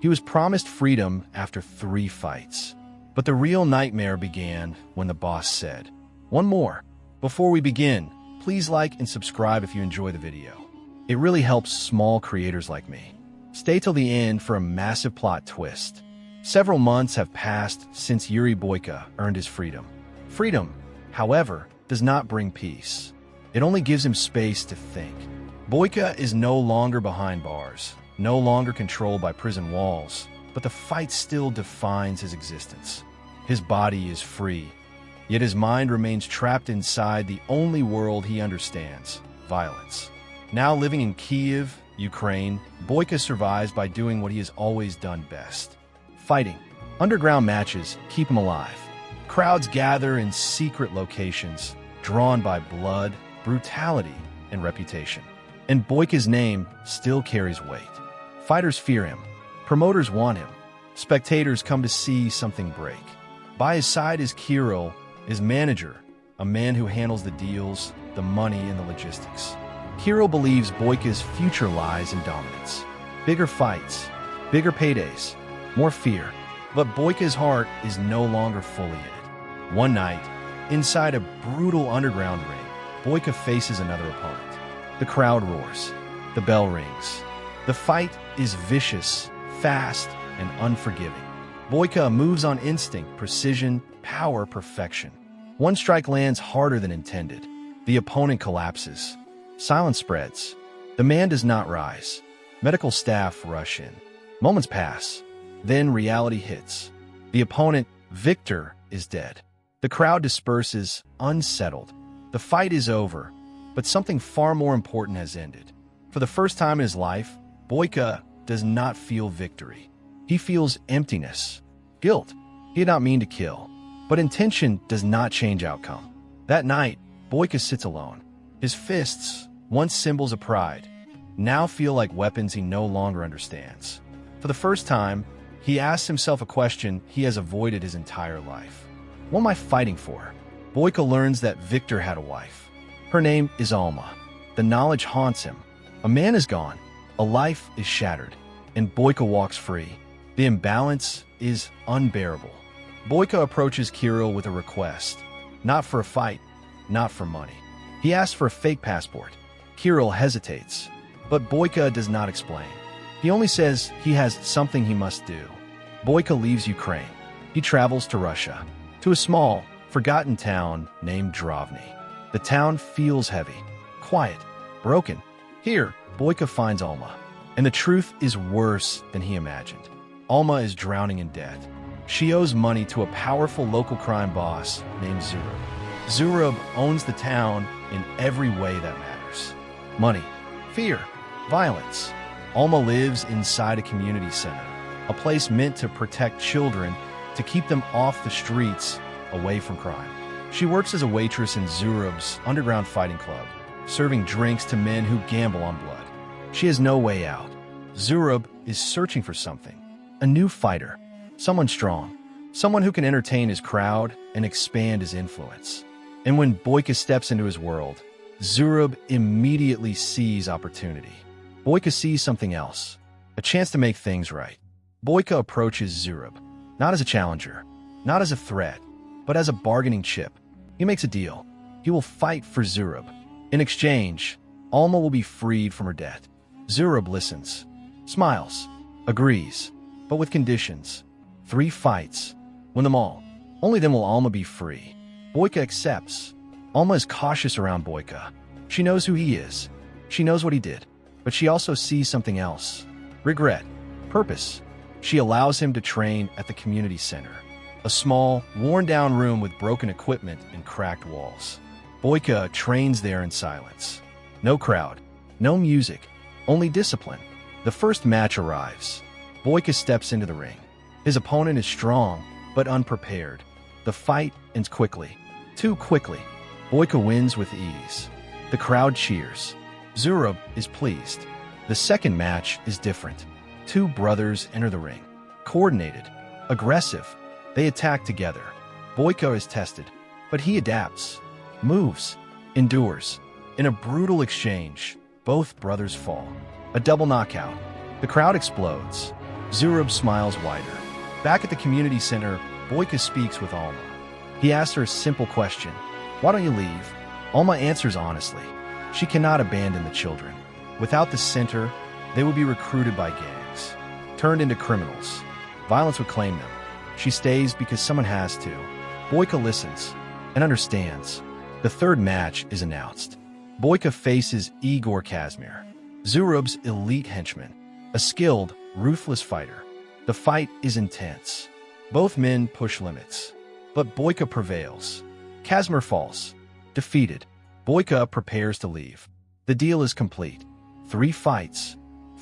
He was promised freedom after 3 fights. But the real nightmare began when the boss said, "One more." Before we begin, please like and subscribe if you enjoy the video. It really helps small creators like me. Stay till the end for a massive plot twist. Several months have passed since Yuri Boyka earned his freedom. Freedom, however, does not bring peace. It only gives him space to think. Boyka is no longer behind bars, no longer controlled by prison walls, but the fight still defines his existence. His body is free, yet his mind remains trapped inside the only world he understands, violence. Now living in Kiev, Ukraine, Boyka survives by doing what he has always done best: fighting. Underground matches keep him alive. Crowds gather in secret locations, drawn by blood, brutality, and reputation. And Boyka's name still carries weight. Fighters fear him. Promoters want him. Spectators come to see something break. By his side is Kirill, his manager, a man who handles the deals, the money, and the logistics. Kirill believes Boyka's future lies in dominance. Bigger fights, bigger paydays, more fear. But Boyka's heart is no longer fully in it. One night, inside a brutal underground ring, Boyka faces another opponent. The crowd roars. The bell rings. The fight is vicious, fast, and unforgiving. Boyka moves on instinct, precision, power, perfection. One strike lands harder than intended. The opponent collapses. Silence spreads. The man does not rise. Medical staff rush in. Moments pass. Then reality hits. The opponent, Victor, is dead. The crowd disperses, unsettled. The fight is over, but something far more important has ended. For the first time in his life, Boyka does not feel victory. He feels emptiness, guilt. He did not mean to kill, but intention does not change outcome. That night, Boyka sits alone. His fists, once symbols of pride, now feel like weapons he no longer understands. For the first time, he asks himself a question he has avoided his entire life. What am I fighting for? Boyka learns that Victor had a wife. Her name is Alma. The knowledge haunts him. A man is gone. A life is shattered. And Boyka walks free. The imbalance is unbearable. Boyka approaches Kirill with a request. Not for a fight, not for money. He asks for a fake passport. Kirill hesitates, but Boyka does not explain. He only says he has something he must do. Boyka leaves Ukraine. He travels to Russia, to a small, forgotten town named Drovny. The town feels heavy, quiet, broken. Here, Boyka finds Alma, and the truth is worse than he imagined. Alma is drowning in debt. She owes money to a powerful local crime boss named Zurab. Zurab owns the town in every way that matters. Money, fear, violence. Alma lives inside a community center, a place meant to protect children, to keep them off the streets, away from crime. She works as a waitress in Zurab's underground fighting club, serving drinks to men who gamble on blood. She has no way out. Zurab is searching for something. A new fighter. Someone strong. Someone who can entertain his crowd and expand his influence. And when Boyka steps into his world, Zurab immediately sees opportunity. Boyka sees something else. A chance to make things right. Boyka approaches Zurab, not as a challenger, not as a threat, but as a bargaining chip. He makes a deal. He will fight for Zurab. In exchange, Alma will be freed from her debt. Zurab listens, smiles, agrees, but with conditions. 3 fights. Win them all. Only then will Alma be free. Boyka accepts. Alma is cautious around Boyka. She knows who he is. She knows what he did. But she also sees something else. Regret. Purpose. She allows him to train at the community center. A small, worn-down room with broken equipment and cracked walls. Boyka trains there in silence. No crowd. No music. Only discipline. The first match arrives. Boyka steps into the ring. His opponent is strong, but unprepared. The fight ends quickly. Too quickly. Boyka wins with ease. The crowd cheers. Zurab is pleased. The second match is different. 2 brothers enter the ring. Coordinated. Aggressive. They attack together. Boyka is tested, but he adapts. Moves. Endures. In a brutal exchange, both brothers fall. A double knockout. The crowd explodes. Zurab smiles wider. Back at the community center, Boyka speaks with Alma. He asks her a simple question. Why don't you leave? Alma answers honestly. She cannot abandon the children. Without the center, they would be recruited by gangs, turned into criminals. Violence would claim them. She stays because someone has to. Boyka listens and understands. The third match is announced. Boyka faces Igor Kazmir, Zurab's elite henchman, a skilled, ruthless fighter. The fight is intense. Both men push limits, but Boyka prevails. Kazmir falls. Defeated, Boyka prepares to leave. The deal is complete. 3 fights,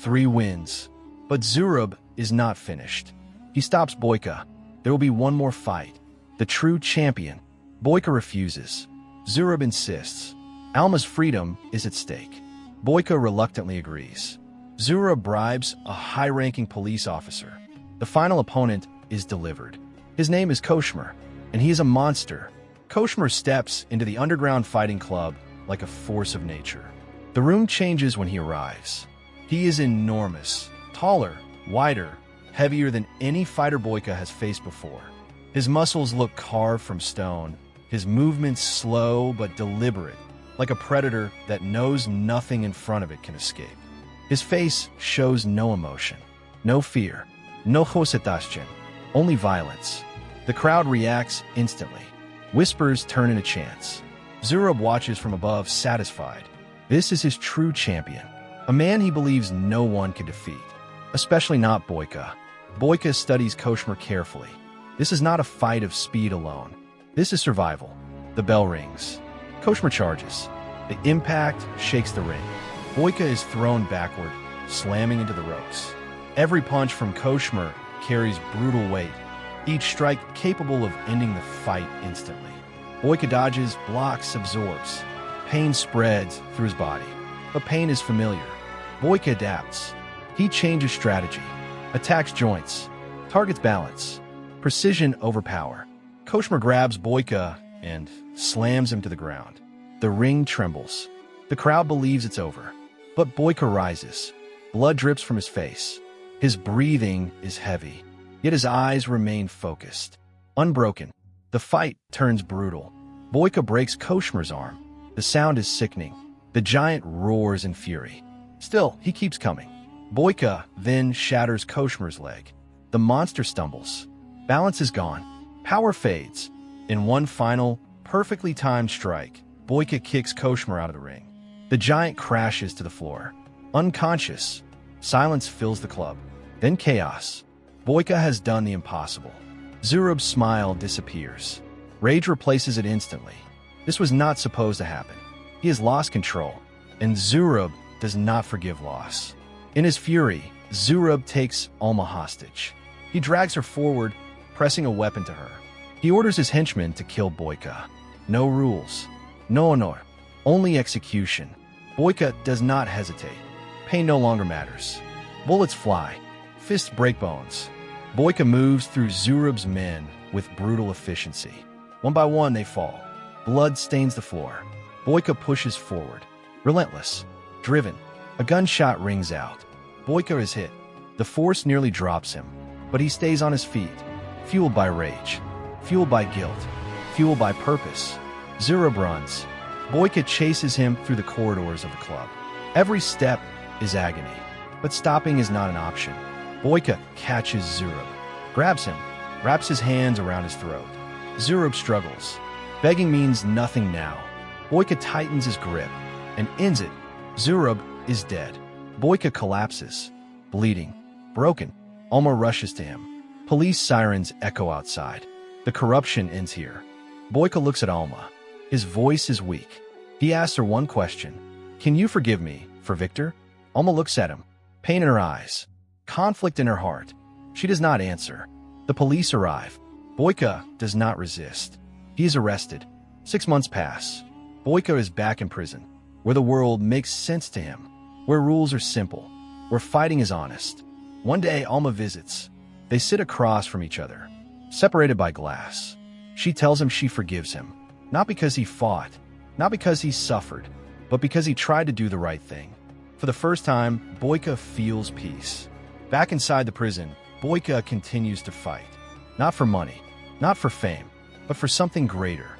3 wins. But Zurab is not finished. He stops Boyka. There will be one more fight. The true champion. Boyka refuses. Zurab insists. Alma's freedom is at stake. Boyka reluctantly agrees. Zurab bribes a high-ranking police officer. The final opponent is delivered. His name is Koshmer, and he is a monster. Koshmer steps into the underground fighting club like a force of nature. The room changes when he arrives. He is enormous, taller, wider, heavier than any fighter Boyka has faced before. His muscles look carved from stone, his movements slow but deliberate, like a predator that knows nothing in front of it can escape. His face shows no emotion, no fear, no hositashchen, only violence. The crowd reacts instantly. Whispers turn into chants. Zurab watches from above, satisfied. This is his true champion, a man he believes no one can defeat, especially not Boyka. Boyka studies Koshmer carefully. This is not a fight of speed alone. This is survival. The bell rings. Koshmer charges. The impact shakes the ring. Boyka is thrown backward, slamming into the ropes. Every punch from Koshmer carries brutal weight, each strike capable of ending the fight instantly. Boyka dodges, blocks, absorbs. Pain spreads through his body, but pain is familiar. Boyka adapts. He changes strategy, attacks joints, targets balance, precision over power. Koshmer grabs Boyka and slams him to the ground. The ring trembles. The crowd believes it's over. But Boyka rises. Blood drips from his face. His breathing is heavy, yet his eyes remain focused. Unbroken, the fight turns brutal. Boyka breaks Koshmer's arm. The sound is sickening. The giant roars in fury. Still, he keeps coming. Boyka then shatters Koshmer's leg. The monster stumbles. Balance is gone. Power fades. In one final, perfectly timed strike, Boyka kicks Koshmer out of the ring. The giant crashes to the floor. Unconscious, silence fills the club. Then chaos. Boyka has done the impossible. Zurab's smile disappears. Rage replaces it instantly. This was not supposed to happen. He has lost control, and Zurab does not forgive loss. In his fury, Zurab takes Alma hostage. He drags her forward, pressing a weapon to her. He orders his henchmen to kill Boyka. No rules, no honor, only execution. Boyka does not hesitate. Pain no longer matters. Bullets fly. Fists break bones. Boyka moves through Zurab's men with brutal efficiency. One by one, they fall. Blood stains the floor. Boyka pushes forward. Relentless. Driven. A gunshot rings out. Boyka is hit. The force nearly drops him, but he stays on his feet, fueled by rage, fueled by guilt, fueled by purpose. Zurab runs. Boyka chases him through the corridors of the club. Every step is agony, but stopping is not an option. Boyka catches Zurab, grabs him, wraps his hands around his throat. Zurab struggles. Begging means nothing now. Boyka tightens his grip and ends it. Zurab is dead. Boyka collapses, bleeding, broken. Alma rushes to him. Police sirens echo outside. The corruption ends here. Boyka looks at Alma. His voice is weak. He asks her one question. Can you forgive me for Victor? Alma looks at him, pain in her eyes, conflict in her heart. She does not answer. The police arrive. Boyka does not resist. He is arrested. 6 months pass. Boyka is back in prison, where the world makes sense to him, where rules are simple, where fighting is honest. One day, Alma visits. They sit across from each other, separated by glass. She tells him she forgives him, not because he fought, not because he suffered, but because he tried to do the right thing. For the first time, Boyka feels peace. Back inside the prison, Boyka continues to fight. Not for money, not for fame, but for something greater.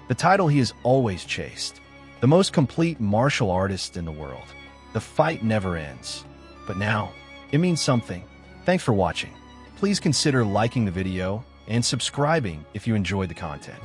The title he has always chased. The most complete martial artist in the world. The fight never ends. But now, it means something. Thanks for watching. Please consider liking the video and subscribing if you enjoyed the content.